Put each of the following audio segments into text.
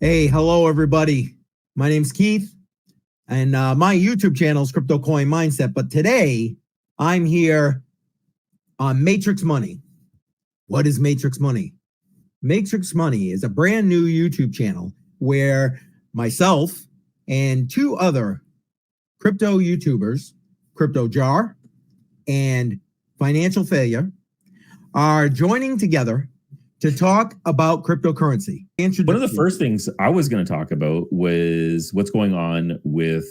Hey, hello everybody. My name's Keith, and my YouTube channel is Crypto Coin Mindset. But today, I'm here on Matrix Money. What is Matrix Money? Matrix Money is a brand new YouTube channel where myself and two other crypto YouTubers, Crypto Jar and Financial Failure, are joining together to talk about cryptocurrency. One of the first things I was going to talk about was what's going on with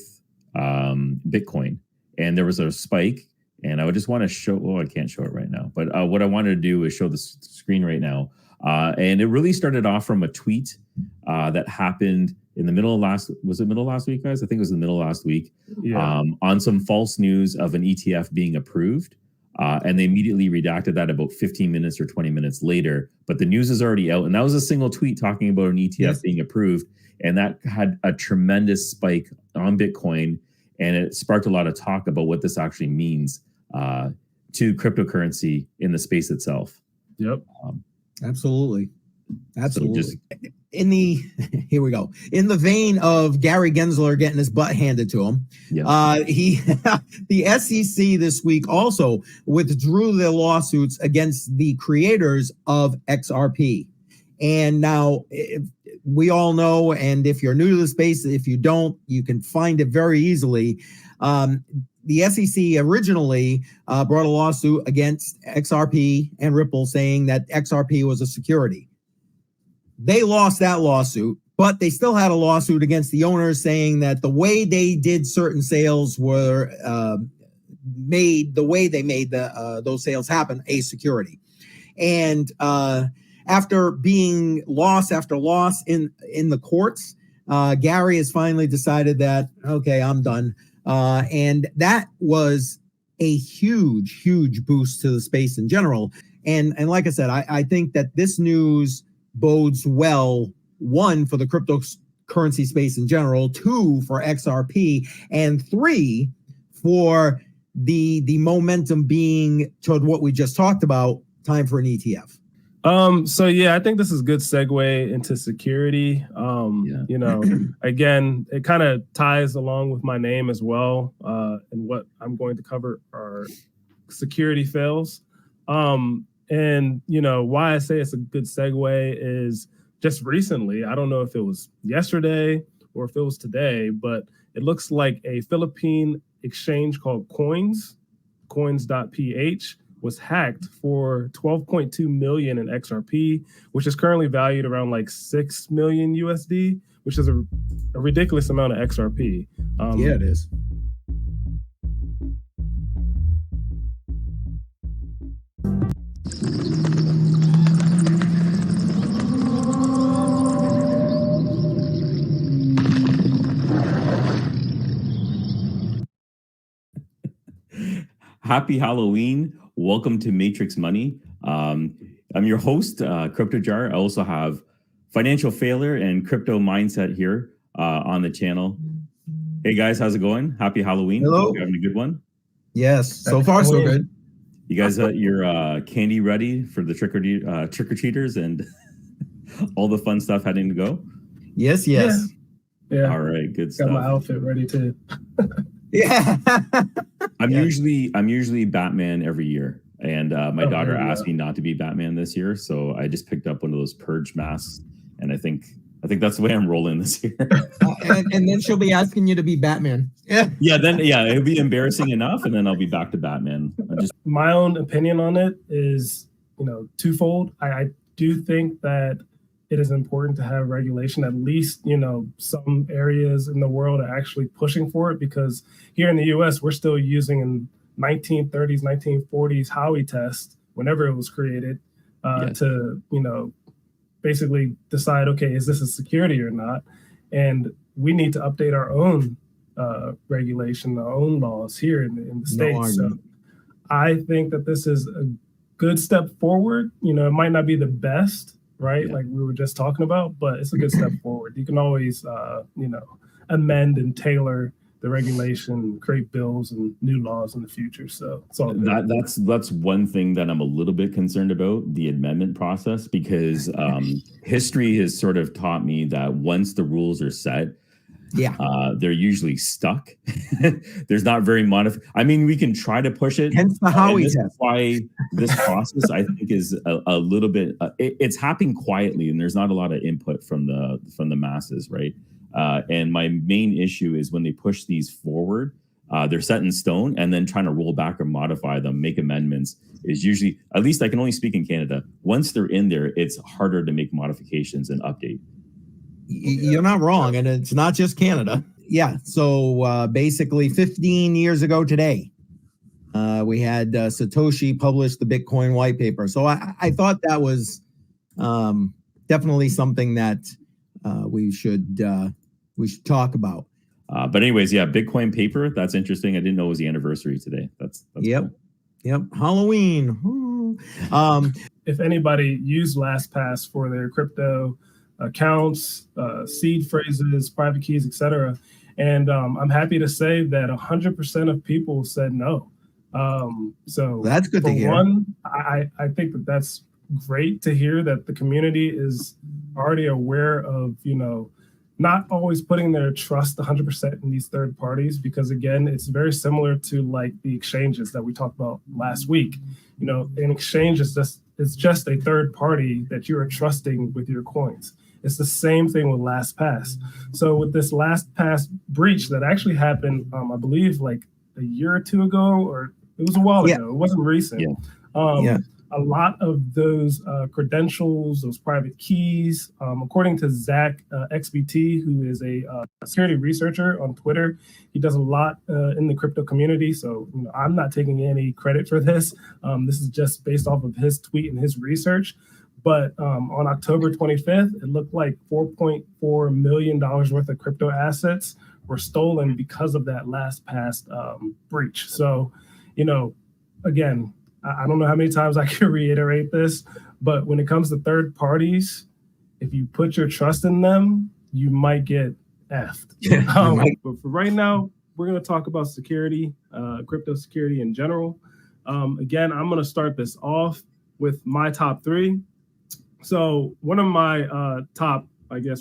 Bitcoin. And there was a spike, and I would just want to show, I can't show it right now, but what I wanted to do is show the screen right now. And it really started off from a tweet that happened in the middle of was it middle of last week, guys? I think it was the middle of last week, on some false news of an ETF being approved. And they immediately redacted that about 15 minutes or 20 minutes later. But the news is already out. And that was a single tweet talking about an ETF being approved. And that had a tremendous spike on Bitcoin. And it sparked a lot of talk about what this actually means to cryptocurrency in the space itself. Yep. Absolutely. Absolutely. So here we go. In the vein of Gary Gensler getting his butt handed to him, the SEC this week also withdrew their lawsuits against the creators of XRP. And now we all know, and if you're new to the space, if you don't, you can find it very easily. The SEC originally brought a lawsuit against XRP and Ripple saying that XRP was a security. They lost that lawsuit, but they still had a lawsuit against the owners saying that the way they did certain sales were made those sales happen a security. And after being loss after loss in the courts, Gary has finally decided that, okay, I'm done. And that was a huge boost to the space in general. And like I said, I think that this news bodes well, one, for the cryptocurrency space in general, two, for XRP, and three, for the momentum being toward what we just talked about, time for an ETF. So yeah, I think this is a good segue into security. You know, again, it kind of ties along with my name as well. And what I'm going to cover are security fails. And, you know, why I say it's a good segue is just recently, I don't know if it was yesterday or if it was today, but it looks like a Philippine exchange called coins.ph was hacked for 12.2 million in XRP, which is currently valued around like 6 million USD, which is a ridiculous amount of XRP. Yeah, it is. Happy Halloween. Welcome to Matrix Money. I'm your host, Crypto Jar. I also have Financial Failure and Crypto Mindset here on the channel. Hey guys, how's it going? Happy Halloween. Hello. Hope you're having a good one. Yes, so far so good. You guys, your candy ready for the trick-or-treaters and all the fun stuff heading to go? Yes. Yeah. All right, good stuff. Got my outfit ready too. Yeah. I'm usually Batman every year, and my daughter asked me not to be Batman this year, so I just picked up one of those purge masks, and I think that's the way I'm rolling this year. and then she'll be asking you to be Batman. It'll be embarrassing enough, and then I'll be back to Batman. My own opinion on it is, you know, twofold. I do think that it is important to have regulation. At least, you know, some areas in the world are actually pushing for it, because here in the US, we're still using in 1930s, 1940s Howey test, whenever it was created, to, you know, basically decide, okay, is this a security or not? And we need to update our own regulation, our own laws here in the States. So I think that this is a good step forward. You know, it might not be the best, right? Like we were just talking about, but it's a good step forward. You can always, you know, amend and tailor the regulation, create bills and new laws in the future. So it's all good. That's one thing that I'm a little bit concerned about, the amendment process, because history has sort of taught me that once the rules are set, they're usually stuck. There's not very I mean, we can try to push it. Hence the Howey test. test. Why this process, I think, is a little bit. It's happening quietly, and there's not a lot of input from the masses, right? And my main issue is when they push these forward, they're set in stone, and then trying to roll back or modify them, make amendments is usually, at least I can only speak in Canada. Once they're in there, it's harder to make modifications and update. You're not wrong, and it's not just Canada. Yeah, so basically 15 years ago today, we had Satoshi publish the Bitcoin white paper. So I thought that was definitely something that we should talk about. But anyways, yeah, Bitcoin paper, that's interesting. I didn't know it was the anniversary today. That's Yep. Cool. Yep, Halloween. If anybody used LastPass for their crypto accounts, seed phrases, private keys, etc. And I'm happy to say that 100% of people said no. So that's good to hear. One, I think that's great to hear that the community is already aware of, not always putting their trust 100% in these third parties, because again, it's very similar to like the exchanges that we talked about last week. An exchange is just a third party that you are trusting with your coins. It's the same thing with LastPass. So with this LastPass breach that actually happened, I believe like a year or two ago, or it was a while ago. It wasn't recent. A lot of those credentials, those private keys, according to Zach XBT, who is a security researcher on Twitter, he does a lot in the crypto community. So I'm not taking any credit for this. This is just based off of his tweet and his research. But on October 25th, it looked like $4.4 million worth of crypto assets were stolen because of that LastPass breach. So, again, I don't know how many times I can reiterate this, but when it comes to third parties, if you put your trust in them, you might get effed. But for right now, we're going to talk about security, crypto security in general. Again, I'm going to start this off with my top three. So one of my top,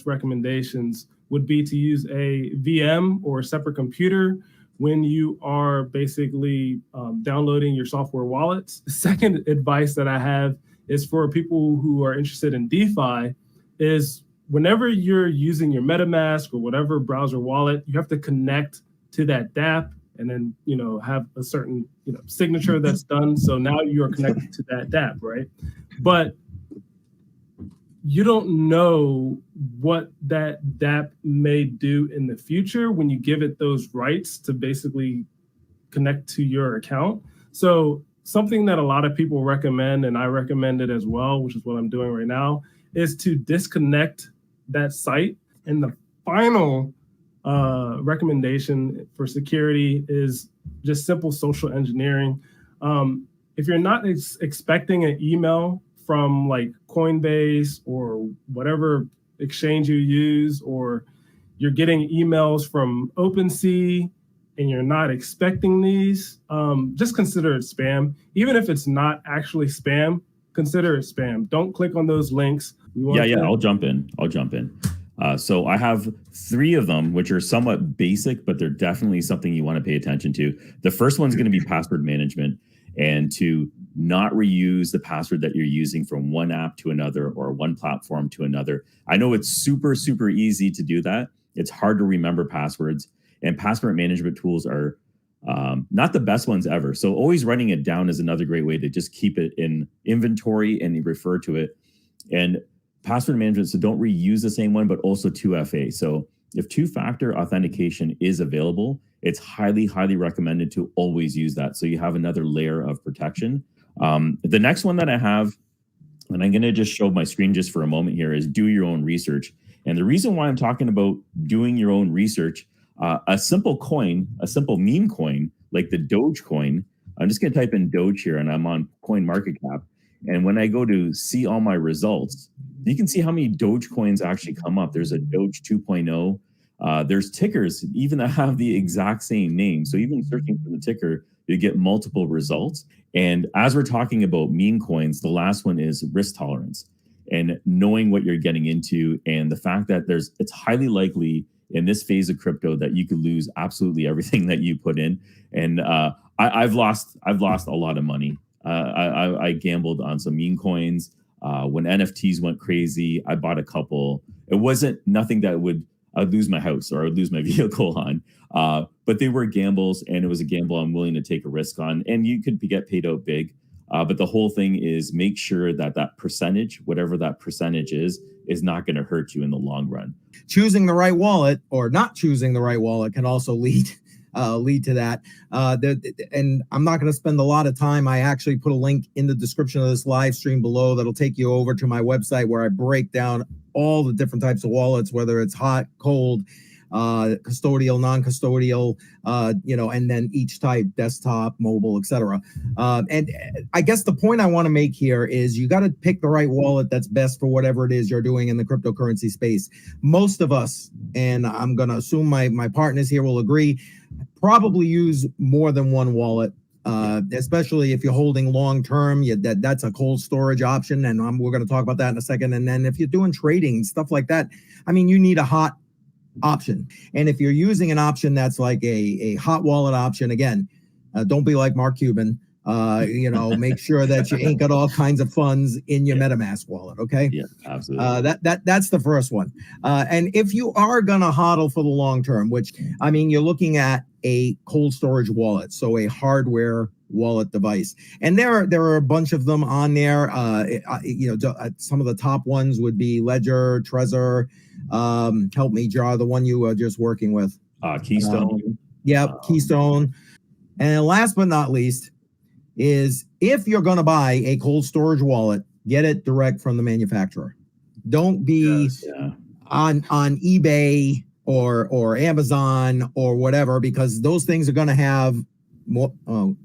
recommendations would be to use a VM or a separate computer when you are basically downloading your software wallets. The second advice that I have is for people who are interested in DeFi is whenever you're using your MetaMask or whatever browser wallet, you have to connect to that dApp and then, have a certain, signature that's done. So now you are connected to that dApp, right? But you don't know what that dApp may do in the future when you give it those rights to basically connect to your account. So something that a lot of people recommend, and I recommend it as well, which is what I'm doing right now, is to disconnect that site. And the final recommendation for security is just simple social engineering. If you're not expecting an email from like Coinbase or whatever exchange you use, or you're getting emails from OpenSea and you're not expecting these, just consider it spam. Even if it's not actually spam, consider it spam. Don't click on those links. I'll jump in. So I have three of them, which are somewhat basic, but they're definitely something you want to pay attention to. The first one's going to be password management, and to not reuse the password that you're using from one app to another or one platform to another. I know it's super, super easy to do that. It's hard to remember passwords, and password management tools are not the best ones ever. So always writing it down is another great way to just keep it in inventory and refer to it. And password management, so don't reuse the same one, but also 2FA. So if two-factor authentication is available, it's highly, highly recommended to always use that, so you have another layer of protection. The next one that I have, and I'm going to just show my screen just for a moment here, is do your own research. And the reason why I'm talking about doing your own research, a simple coin, a simple meme coin, like the Dogecoin, I'm just going to type in Doge here, and I'm on CoinMarketCap. And when I go to see all my results, you can see how many Dogecoins actually come up. There's a Doge 2.0. there's tickers even that have the exact same name. So even searching for the ticker, you get multiple results. And as we're talking about meme coins, the last one is risk tolerance and knowing what you're getting into, and the fact that it's highly likely in this phase of crypto that you could lose absolutely everything that you put in. And I've lost a lot of money. I gambled on some meme coins. When NFTs went crazy, I bought a couple. It wasn't nothing that I'd lose my house or I'd lose my vehicle on. But they were gambles, and it was a gamble I'm willing to take a risk on. And you could get paid out big. But the whole thing is make sure that percentage, whatever that percentage is not going to hurt you in the long run. Choosing the right wallet or not choosing the right wallet can also lead to that. And I'm not going to spend a lot of time. I actually put a link in the description of this live stream below that'll take you over to my website where I break down all the different types of wallets, whether it's hot, cold, custodial, non-custodial, and then each type, desktop, mobile, etc. And I guess the point I want to make here is you got to pick the right wallet that's best for whatever it is you're doing in the cryptocurrency space. Most of us, and I'm going to assume my partners here will agree, probably use more than one wallet. Especially if you're holding long term, that's a cold storage option, and we're going to talk about that in a second. And then if you're doing trading, stuff like that, I mean, you need a hot option. And if you're using an option that's like a hot wallet option, again, don't be like Mark Cuban. Make sure that you ain't got all kinds of funds in your MetaMask wallet. Okay. Yeah, absolutely. That's the first one. And if you are gonna hodl for the long term, which I mean, you're looking at a cold storage wallet, so a hardware wallet device, and there are a bunch of them on there. Some of the top ones would be Ledger, Trezor. Help me, Jar, the one you were just working with. Keystone. Keystone. And last but not least is if you're going to buy a cold storage wallet, get it direct from the manufacturer. Don't be on eBay or Amazon or whatever, because those things are going to have more.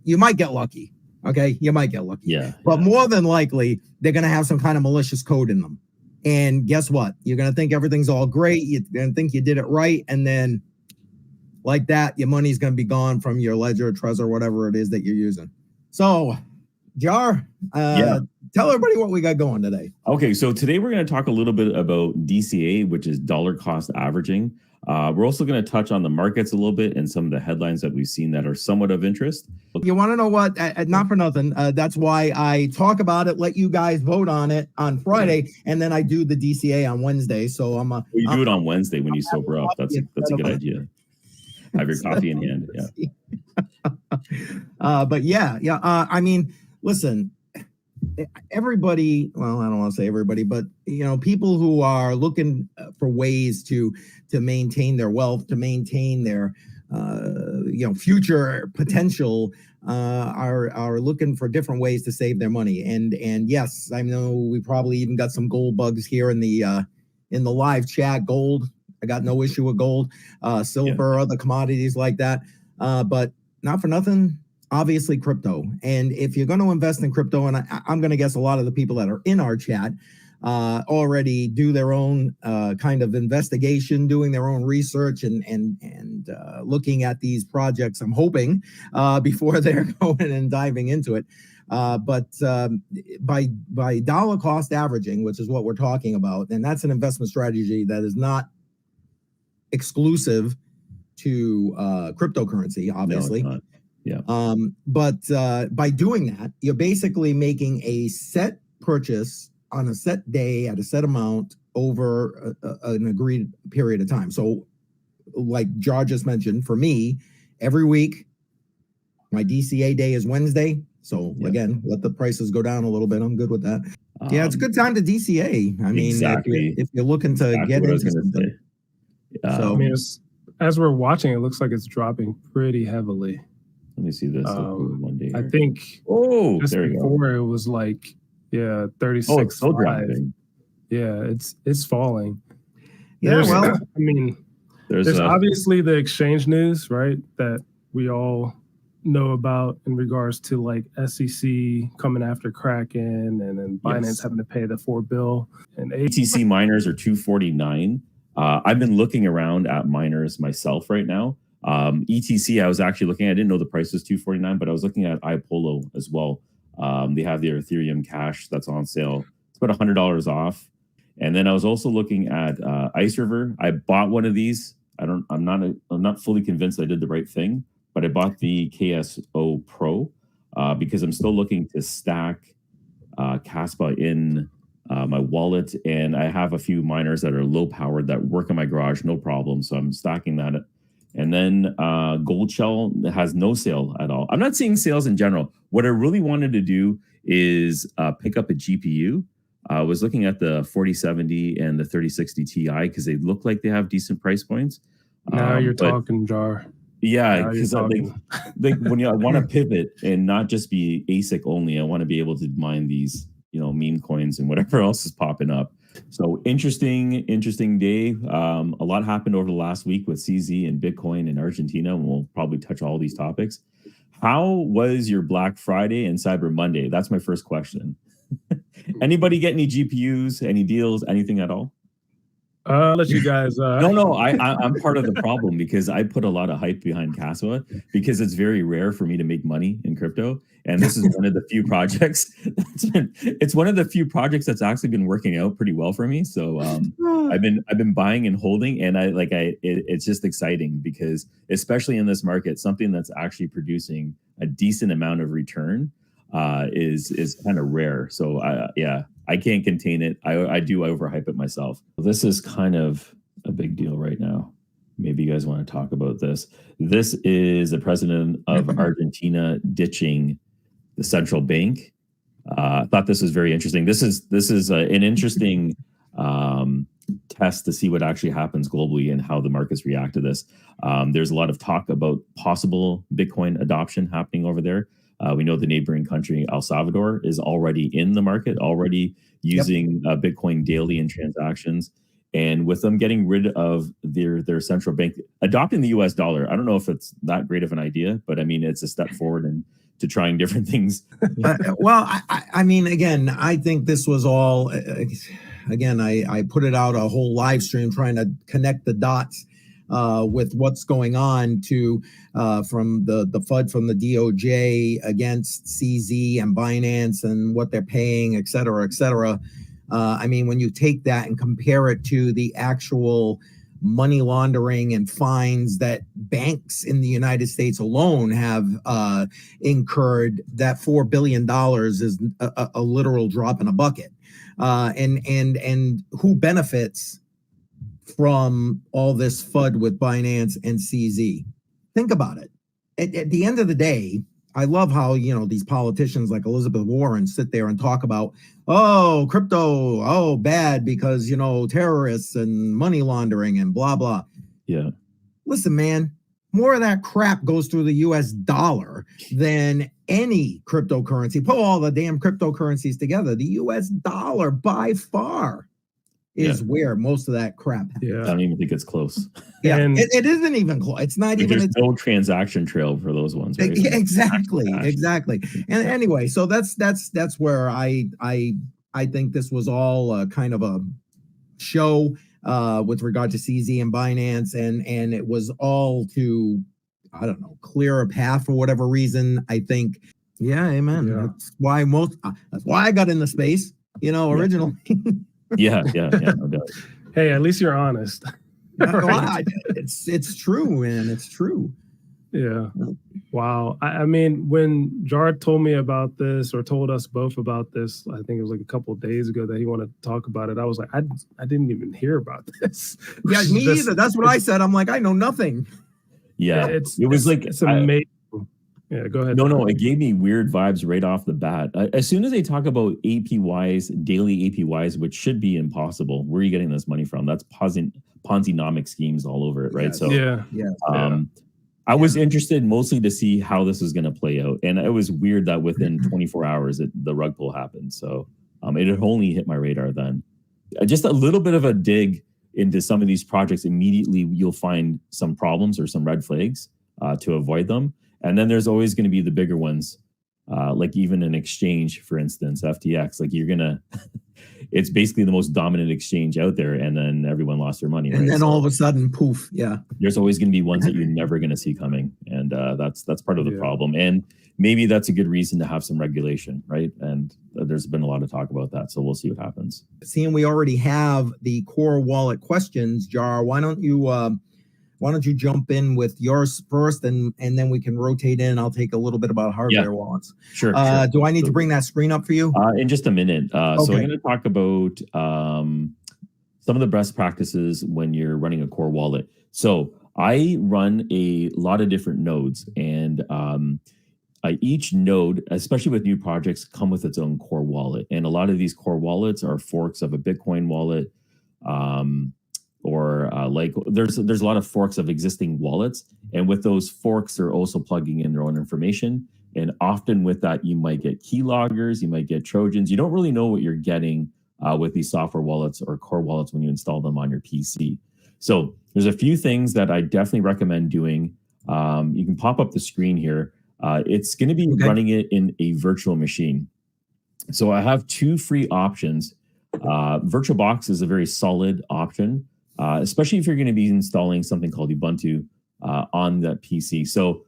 You might get lucky. Okay. You might get lucky. Yeah. But more than likely, they're going to have some kind of malicious code in them. And guess what? You're going to think everything's all great. You're going to think you did it right. And then like that, your money's going to be gone from your Ledger, Trezor, whatever it is that you're using. So, Jar, tell everybody what we got going today. Okay, so today we're going to talk a little bit about DCA, which is dollar cost averaging. We're also going to touch on the markets a little bit and some of the headlines that we've seen that are somewhat of interest. You want to know what? Not for nothing. That's why I talk about it, let you guys vote on it on Friday, and then I do the DCA on Wednesday. So you do it on Wednesday when you sober up. That's a good idea. Have your coffee in hand. Yeah. I mean, listen, everybody, well, I don't want to say everybody, but people who are looking for ways to maintain their wealth, to maintain their future potential, are looking for different ways to save their money. And yes, I know we probably even got some gold bugs here in the live chat. Gold, I got no issue with gold, silver, other commodities like that, but not for nothing, obviously crypto. And if you're going to invest in crypto, and I'm going to guess a lot of the people that are in our chat already do their own kind of investigation, doing their own research and looking at these projects, I'm hoping, before they're going and diving into it. But by dollar cost averaging, which is what we're talking about, and that's an investment strategy that is not exclusive to cryptocurrency, obviously. No, it's not. Yeah. But by doing that, you're basically making a set purchase on a set day at a set amount over an agreed period of time. So like Jar just mentioned, for me, every week, my DCA day is Wednesday. So again, let the prices go down a little bit. I'm good with that. It's a good time to DCA. I mean, exactly. if you're looking to get into something. So, I mean, as we're watching, it looks like it's dropping pretty heavily. Let me see this one day. I think just there before it was like 36. Oh, it's still dropping. Yeah, it's falling. Yeah, I mean, there's obviously the exchange news, right, that we all know about in regards to like SEC coming after Kraken and then Binance having to pay the $4 billion. And BTC miners are 249. I've been looking around at miners myself right now. ETC, I was actually looking. I didn't know the price was $249, but I was looking at iPolo as well. They have their Ethereum Cash that's on sale. It's about $100 off. And then I was also looking at Ice River. I bought one of these. I'm not fully convinced I did the right thing, but I bought the KSO Pro because I'm still looking to stack Kaspa in my wallet, and I have a few miners that are low powered that work in my garage, no problem. So I'm stacking that. And then Gold Shell has no sale at all. I'm not seeing sales in general. What I really wanted to do is pick up a GPU. I was looking at the 4070 and the 3060 Ti because they look like they have decent price points. Now you're talking, Jar. Yeah, because I when I want to pivot and not just be ASIC only, I want to be able to mine these, meme coins and whatever else is popping up. So interesting day. A lot happened over the last week with CZ and Bitcoin in Argentina, and we'll probably touch all these topics. How was your Black Friday and Cyber Monday? That's my first question. Anybody get any GPUs, any deals, anything at all? I'll let you guys. No, I'm part of the problem because I put a lot of hype behind Kaspa because it's very rare for me to make money in crypto, and this is one of the few projects. It's one of the few projects that's actually been working out pretty well for me. So I've been buying and holding, and it's just exciting because especially in this market, something that's actually producing a decent amount of return is kind of rare. So I can't contain it. I do overhype it myself. This is kind of a big deal right now. Maybe you guys want to talk about this. This is the president of Argentina ditching the central bank. I thought this was very interesting. This is an interesting test to see what actually happens globally and how the markets react to this. There's a lot of talk about possible Bitcoin adoption happening over there. We know the neighboring country, El Salvador, is already in the market, already using Bitcoin daily in transactions. And with them getting rid of their central bank, adopting the US dollar, I don't know if it's that great of an idea, but I mean, it's a step forward to trying different things. I mean, again, I think this was all, again, I put it out a whole live stream trying to connect the dots with what's going on from the FUD from the DOJ against CZ and Binance and what they're paying, et cetera, et cetera. I mean, when you take that and compare it to the actual money laundering and fines that banks in the United States alone have incurred, that $4 billion is a literal drop in a bucket. And who benefits from all this FUD with Binance and CZ? Think about it. At the end of the day, I love how, these politicians like Elizabeth Warren sit there and talk about, oh, crypto, bad because, terrorists and money laundering and blah, blah. Yeah. Listen, man, more of that crap goes through the US dollar than any cryptocurrency. Put all the damn cryptocurrencies together. The US dollar by far is where most of that crap happens. I don't even think it's close. Yeah, and it isn't even close. It's not even. There's no transaction trail for those ones. Right? Exactly. And anyway, so that's where I think this was all kind of a show with regard to CZ and Binance, and it was all to, I don't know, clear a path for whatever reason. I think. Yeah, amen. Yeah. That's why I got in the space. Originally. Yeah, no doubt. Hey, at least you're honest. Right. It's true, man. It's true. Yeah. Wow. I mean, when Jared told me about this, or told us both about this, I think it was like a couple of days ago that he wanted to talk about it. I was like, I didn't even hear about this. Yeah, me either. That's what I said. I'm like, I know nothing. Yeah, it's amazing. Yeah, go ahead. No, it gave me weird vibes right off the bat. As soon as they talk about APYs, daily APYs, which should be impossible, where are you getting this money from? That's Ponzi-nomic schemes all over it, right? Yes. So, I was interested mostly to see how this was going to play out, and it was weird that within 24 hours the rug pull happened. So, it had only hit my radar then. Just a little bit of a dig into some of these projects. Immediately, you'll find some problems or some red flags to avoid them. And then there's always going to be the bigger ones, like even an exchange, for instance, FTX. Like you're gonna it's basically the most dominant exchange out there, and then everyone lost their money. And right? then So all of a sudden, poof, yeah. there's always going to be ones that you're never going to see coming, and that's part of the Yeah. problem. And maybe that's a good reason to have some regulation, right? And there's been a lot of talk about that, so we'll see what happens. Seeing we already have the core wallet questions, Jar, why don't you jump in with yours first, and then we can rotate in. I'll take a little bit about hardware wallets. Sure. Do I need to bring that screen up for you? In just a minute. So I'm Okay. going to talk about some of the best practices when you're running a core wallet. So I run a lot of different nodes, and each node, especially with new projects, come with its own core wallet. And a lot of these core wallets are forks of a Bitcoin wallet, or like there's a lot of forks of existing wallets. And with those forks, they're also plugging in their own information. And often with that, you might get keyloggers, you might get Trojans. You don't really know what you're getting with these software wallets or core wallets when you install them on your PC. So there's a few things that I definitely recommend doing. You can pop up the screen here. It's going to be running it in a virtual machine. So I have two free options. VirtualBox is a very solid option, especially if you're going to be installing something called Ubuntu on that PC. So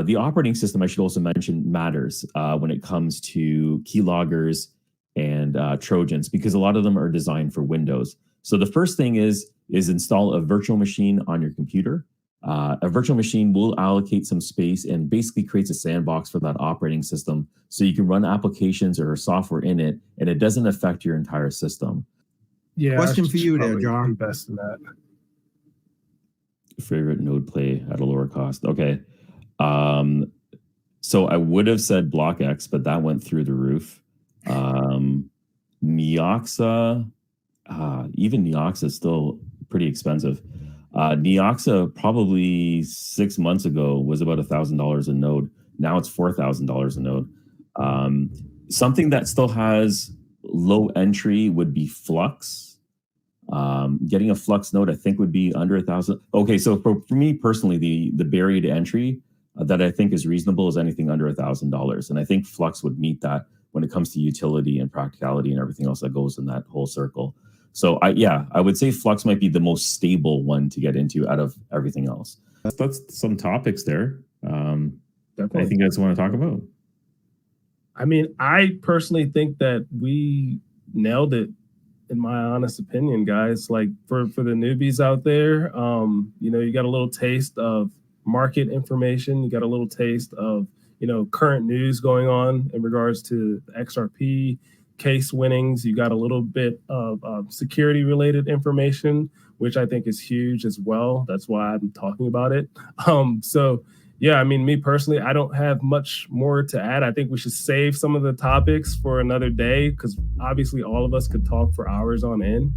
the operating system, I should also mention, matters when it comes to keyloggers and Trojans, because a lot of them are designed for Windows. So the first thing is install a virtual machine on your computer. A virtual machine will allocate some space and basically creates a sandbox for that operating system, so you can run applications or software in it, and it doesn't affect your entire system. Yeah. Question I for you should there, probably Jar. Invest in that. Favorite node play at a lower cost. Okay. So I would have said BlockX, but that went through the roof. Neoxa, even Neoxa is still pretty expensive. Neoxa probably 6 months ago was about $1,000 a node. Now it's $4,000 a node. Something that still has low entry would be Flux. Getting a Flux node, I think, would be under 1,000. Okay, so for me personally, the barrier to entry that I think is reasonable is anything under $1,000, and I think Flux would meet that when it comes to utility and practicality and everything else that goes in that whole circle. So I would say Flux might be the most stable one to get into out of everything else. That's some topics there. Definitely. Anything you guys want to talk about? I mean, I personally think that we nailed it, in my honest opinion, guys. Like for the newbies out there, you got a little taste of market information. You got a little taste of, current news going on in regards to the XRP case winnings. You got a little bit of security related information, which I think is huge as well. That's why I'm talking about it. So yeah, I mean, me personally, I don't have much more to add. I think we should save some of the topics for another day, because obviously all of us could talk for hours on end.